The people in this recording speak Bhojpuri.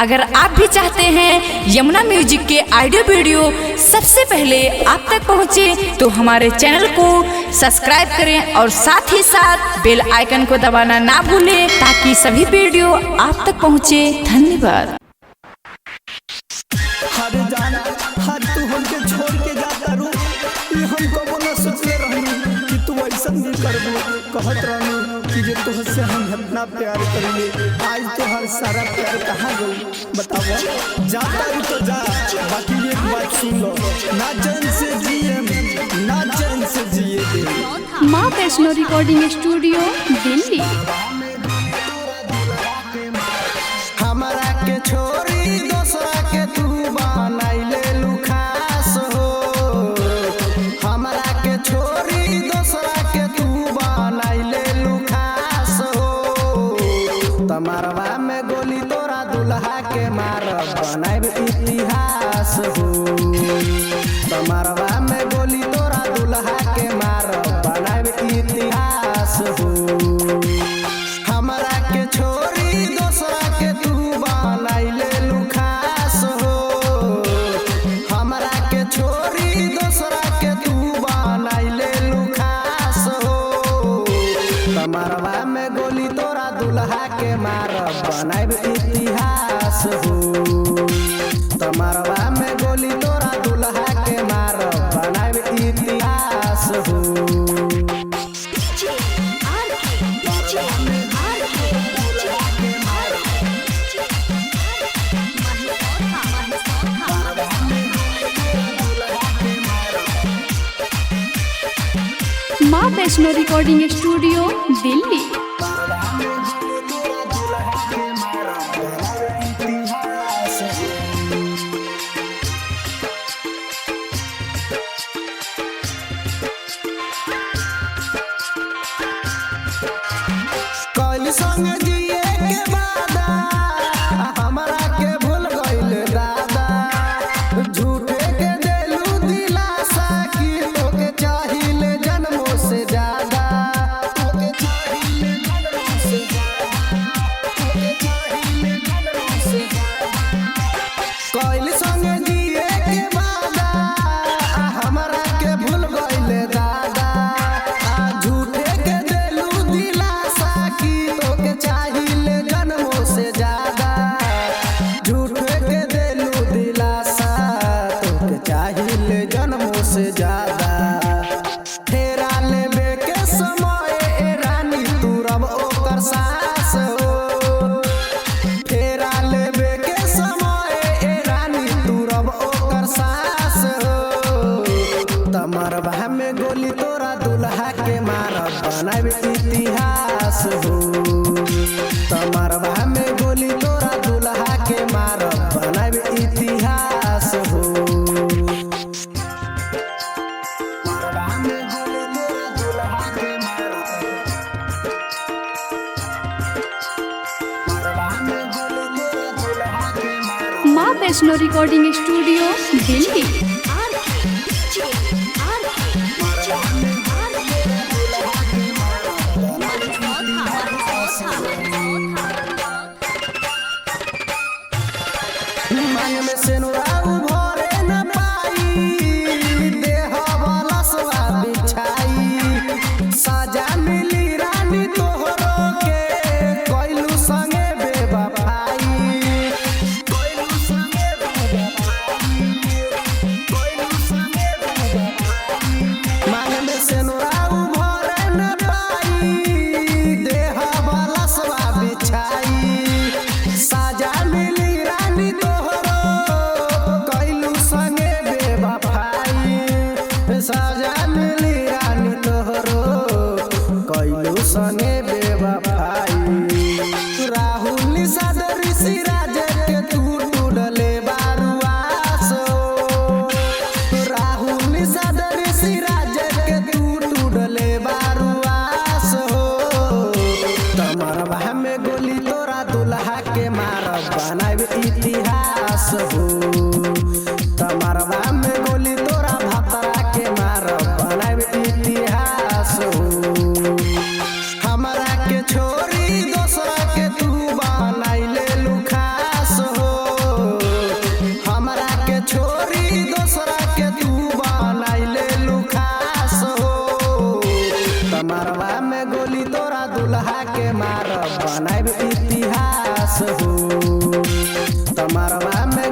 अगर आप भी चाहते हैं यमुना म्यूजिक के ऑडियो वीडियो सबसे पहले आप तक पहुंचे, तो हमारे चैनल को सब्सक्राइब करें और साथ ही साथ बेल आइकन को दबाना ना भूलें, ताकि सभी वीडियो आप तक पहुंचे। धन्यवाद। तू हमके छोड़ के जाता रू, ये हम कबो न सोचले रहनी कि तू ऐसा नहीं करबो। कहत रहनी कि जे तुझसे हम इतना प्यार करेंगे, आज तो हर सारा प्यार कहाँ गई बताओ। जाता रू तो जा, बाकी एक बात सुन लो, ना चैन से जिए ना चैन से जिए दे। माँ वैष्णो रिकॉर्डिंग स्टूडियो दिल्ली। हमारा के छोरी दूसरा के तू बनाइले लुखास हो, हमारा के छोरी दूसरा के तू बनाइले लुखास हो। तमरवा में गोली तोरा दुल्हा के मार बनाइब इतिहास हो, तमरवा में गोली तोरा दुल्हा के मार बनाइब इतिहास हो। हमारा के छोरी दूसरा के तू बनाइले लुखास हो, हमारा के छोरी दूसरा के तू बनाइले लुखास हो। तमरवा में गोली तोरा दुल्हा के मार बनाइब इतिहास हो, तमरवा में गोली तोरा दुल्हा के मार बनाइब इतिहास हो। माँ वैष्णो रिकॉर्डिंग स्टूडियो दिल्ली। कल संग जिए के वादा हमरा के भूल गइल दादा, झूठे के देलू दिलासा कि तोके चाहिए जन्मों से ज्यादा, तोके चाहिए जन्मों से ज्यादा, तोके चाहिए जन्मों से ज्यादा। कल संग जिए के वादा हमरा के भूल गइल दादा, झूठे के देलू दिलासा कि तोके चाहिए जन्मों से ज्यादा, झूठे के देलू दिलासा तोके चाहिए जन्मों से ज्यादा। फेरा लेबे के समय ए रानी तू रब ओकर सास हो, फेरा लेबे के समय ए रानी तू रब ओकर सास हो। तमरवा में गोली तोरा दुल्हा के मारब बनाइब इतिहास हो, तमरवा में गोली तोरा दुल्हा के मारब बनाइब इतिहास हो। तमरवा में गोली तोरा दुल्हा के मारब, तमरवा में गोली तोरा दुल्हा के मारब। माँ वैष्णो रिकॉर्डिंग स्टूडियो दिल्ली। मांग में सेनुराऊ भरे न पाई, देह वाला सवा बिछाई, साजा मिली रानी तोहरो के कोइलू संगे बेवफाई, कोइलू संगे बेवफाई, कोइलू संगे बेवफाई। मांग में सेनुराऊ भरे न पाई, देह वाला सवा बिछाई, साजा मिली रानी तोहरो कोइलू संगे बेवफाई, साजा मिली रानी तोहरो कोइलू संगे बेवफाई। राहुल सदर सिराज के तू टूटले बारुआस हो, राहुल सदर सिराज के तू टूटले बारुआस हो। तमरवा में गोली तोरा दुल्हा के मारब बनाइब इतिहास हो, तमरवा में गोली तोरा भतरा के मारब बनाइब इतिहास हो। हमारा के छोरी दूसरा के तू बनाइले लुखास हो, मार बनाब इतिहास हो तमरवा में